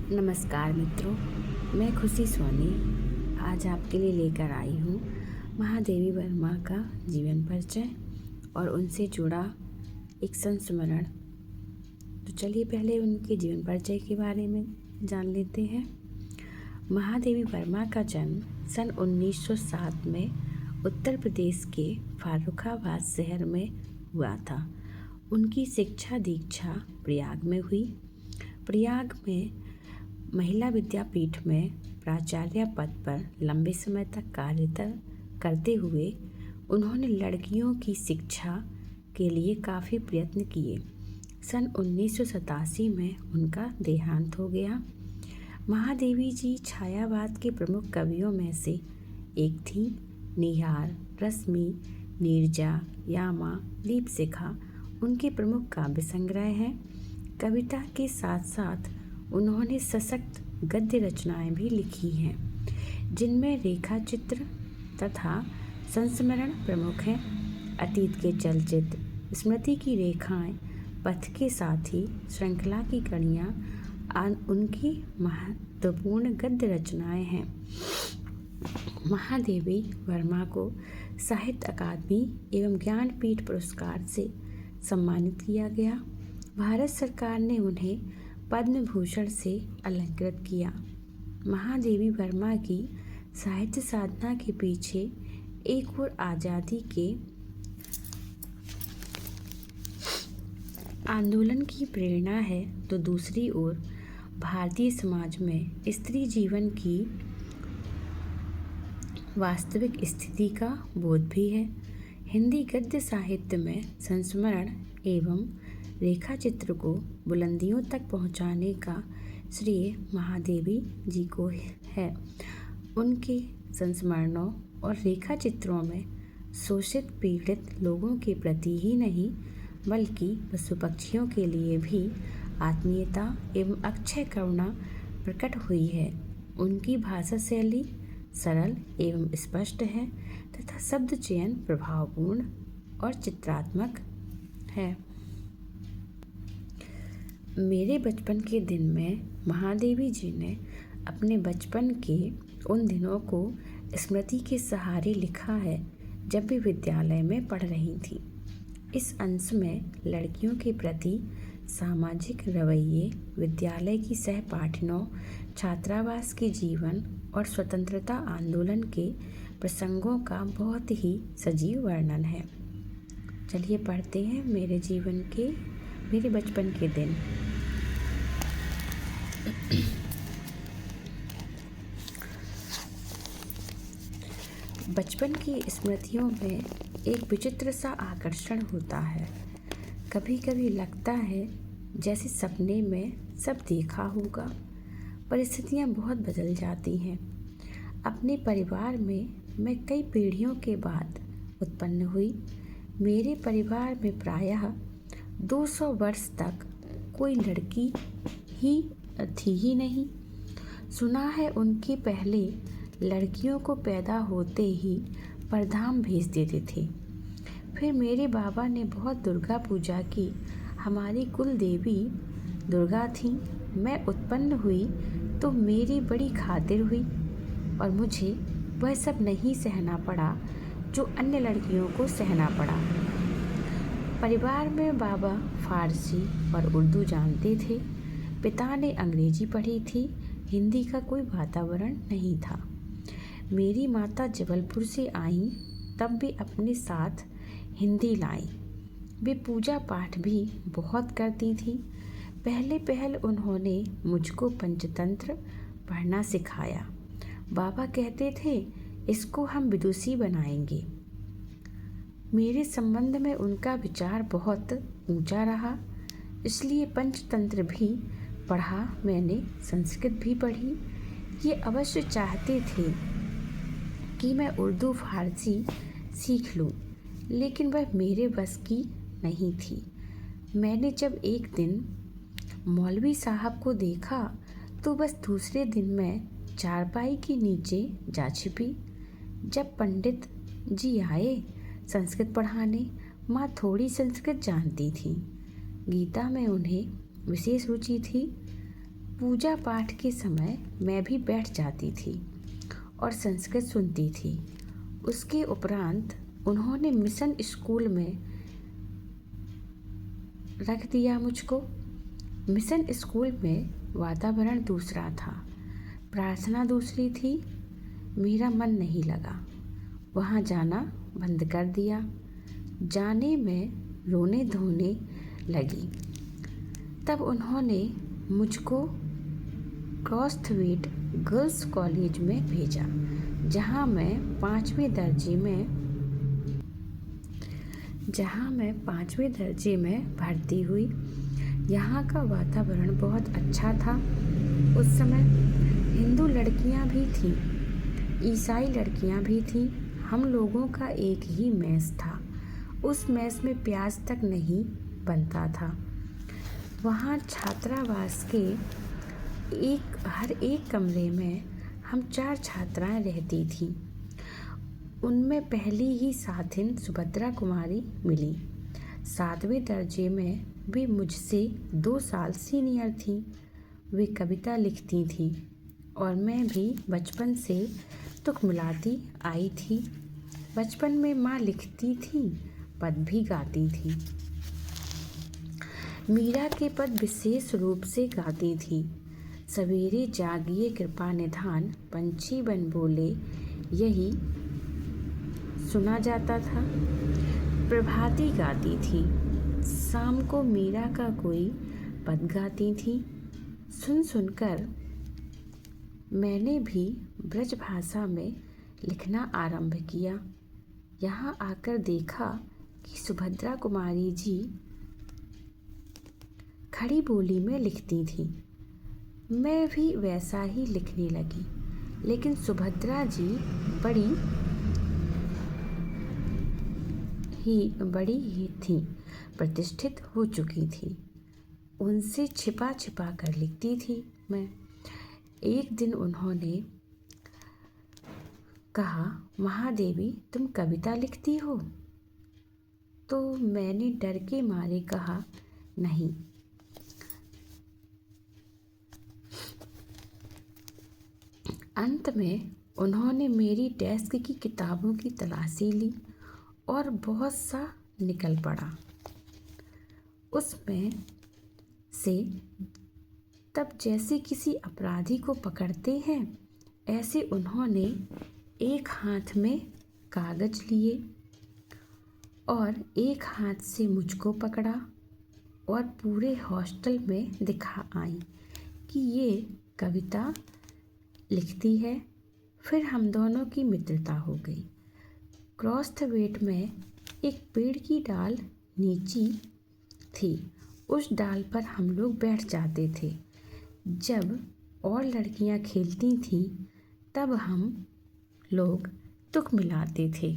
नमस्कार मित्रों, मैं खुशी सोनी आज आपके लिए लेकर आई हूँ महादेवी वर्मा का जीवन परिचय और उनसे जुड़ा एक संस्मरण। तो चलिए पहले उनके जीवन परिचय के बारे में जान लेते हैं। महादेवी वर्मा का जन्म सन 1907 में उत्तर प्रदेश के फारुखाबाद शहर में हुआ था। उनकी शिक्षा दीक्षा प्रयाग में हुई। प्रयाग में महिला विद्यापीठ में प्राचार्य पद पर लंबे समय तक कार्य करते हुए उन्होंने लड़कियों की शिक्षा के लिए काफ़ी प्रयत्न किए। सन 1987 में उनका देहांत हो गया। महादेवी जी छायावाद के प्रमुख कवियों में से एक थी। निहार, रश्मि, नीरजा, यामा, दीपशिखा उनके प्रमुख काव्य संग्रह हैं। कविता के साथ साथ उन्होंने सशक्त गद्य रचनाएं भी लिखी हैं, जिनमें रेखा चित्र तथा संस्मरण प्रमुख हैं। अतीत के चलचित्र, स्मृति की रेखाएं, पथ के साथी, श्रृंखला की कड़ियाँ उनकी महत्वपूर्ण गद्य रचनाएं हैं। महादेवी वर्मा को साहित्य अकादमी एवं ज्ञानपीठ पुरस्कार से सम्मानित किया गया। भारत सरकार ने उन्हें पद्म भूषण से अलंकृत किया। महादेवी वर्मा की साहित्य साधना के पीछे एक ओर आज़ादी के आंदोलन की प्रेरणा है, तो दूसरी ओर भारतीय समाज में स्त्री जीवन की वास्तविक स्थिति का बोध भी है। हिंदी गद्य साहित्य में संस्मरण एवं रेखा चित्र को बुलंदियों तक पहुंचाने का श्रेय महादेवी जी को है। उनके संस्मरणों और रेखा चित्रों में शोषित पीड़ित लोगों के प्रति ही नहीं बल्कि पशु पक्षियों के लिए भी आत्मीयता एवं अक्षय करुणा प्रकट हुई है। उनकी भाषा शैली सरल एवं स्पष्ट है तथा शब्द चयन प्रभावपूर्ण और चित्रात्मक है। मेरे बचपन के दिन में महादेवी जी ने अपने बचपन के उन दिनों को स्मृति के सहारे लिखा है जब वे विद्यालय में पढ़ रही थी। इस अंश में लड़कियों के प्रति सामाजिक रवैये, विद्यालय की सहपाठियों, छात्रावास के जीवन और स्वतंत्रता आंदोलन के प्रसंगों का बहुत ही सजीव वर्णन है। चलिए पढ़ते हैं मेरे बचपन के दिन। बचपन की स्मृतियों में एक विचित्र सा आकर्षण होता है। कभी कभी लगता है जैसे सपने में सब देखा होगा। परिस्थितियाँ बहुत बदल जाती हैं। अपने परिवार में मैं कई पीढ़ियों के बाद उत्पन्न हुई। मेरे परिवार में प्रायः 200 वर्ष तक कोई लड़की ही थी ही नहीं। सुना है उनके पहले लड़कियों को पैदा होते ही परधाम भेज देते थे। फिर मेरे बाबा ने बहुत दुर्गा पूजा की। हमारी कुल देवी दुर्गा थी। मैं उत्पन्न हुई तो मेरी बड़ी खातिर हुई और मुझे वह सब नहीं सहना पड़ा जो अन्य लड़कियों को सहना पड़ा। परिवार में बाबा फारसी और उर्दू जानते थे। पिता ने अंग्रेजी पढ़ी थी। हिंदी का कोई वातावरण नहीं था। मेरी माता जबलपुर से आईं तब भी अपने साथ हिंदी लाई। वे पूजा पाठ भी बहुत करती थीं। पहले उन्होंने मुझको पंचतंत्र पढ़ना सिखाया। बाबा कहते थे इसको हम विदुषी बनाएंगे। मेरे संबंध में उनका विचार बहुत ऊंचा रहा, इसलिए पंचतंत्र भी पढ़ा मैंने, संस्कृत भी पढ़ी। ये अवश्य चाहते थे कि मैं उर्दू फारसी सीख लूं, लेकिन वह मेरे बस की नहीं थी। मैंने जब एक दिन मौलवी साहब को देखा तो बस दूसरे दिन मैं चारपाई के नीचे जा छिपी। जब पंडित जी आए संस्कृत पढ़ाने, माँ थोड़ी संस्कृत जानती थी। गीता में उन्हें विशेष रुचि थी। पूजा पाठ के समय मैं भी बैठ जाती थी और संस्कृत सुनती थी। उसके उपरांत उन्होंने मिशन स्कूल में रख दिया मुझको। मिशन स्कूल में वातावरण दूसरा था, प्रार्थना दूसरी थी। मेरा मन नहीं लगा, वहाँ जाना बंद कर दिया। जाने में रोने धोने लगी। तब उन्होंने मुझको क्रॉसथवेट गर्ल्स कॉलेज में भेजा, जहाँ मैं पाँचवें दर्जे में भर्ती हुई। यहाँ का वातावरण बहुत अच्छा था। उस समय हिंदू लड़कियाँ भी थीं, ईसाई लड़कियाँ भी थीं। हम लोगों का एक ही मेस था। उस मेस में प्याज तक नहीं बनता था। वहाँ छात्रावास के हर एक कमरे में हम 4 छात्राएं रहती थीं। उनमें पहली ही साथिन सुभद्रा कुमारी मिली। 7वें दर्जे में वे मुझसे 2 साल सीनियर थीं। वे कविता लिखती थीं और मैं भी बचपन से तुक मिलाती आई थी। बचपन में माँ लिखती थी, पद भी गाती थी। मीरा के पद विशेष रूप से गाती थी। सवेरे जागिए कृपा निधान, पंछी बन बोले, यही सुना जाता था। प्रभाती गाती थी। शाम को मीरा का कोई पद गाती थी। सुन सुनकर मैंने भी ब्रज भाषा में लिखना आरंभ किया। यहाँ आकर देखा कि सुभद्रा कुमारी जी खड़ी बोली में लिखती थी। मैं भी वैसा ही लिखने लगी, लेकिन सुभद्रा जी बड़ी ही थी, प्रतिष्ठित हो चुकी थी। उनसे छिपा छिपा कर लिखती थी मैं। एक दिन उन्होंने कहा, महादेवी तुम कविता लिखती हो? तो मैंने डर के मारे कहा, नहीं। अंत में उन्होंने मेरी डेस्क की किताबों की तलाशी ली और बहुत सा निकल पड़ा। उसमें से तब जैसे किसी अपराधी को पकड़ते हैं, ऐसे उन्होंने एक हाथ में कागज लिए और एक हाथ से मुझको पकड़ा और पूरे हॉस्टल में दिखा आई कि ये कविता लिखती है। फिर हम दोनों की मित्रता हो गई। क्रॉसथवेट में एक पेड़ की डाल नीची थी। उस डाल पर हम लोग बैठ जाते थे। जब और लड़कियां खेलती थीं, तब हम लोग तुक मिलाते थे।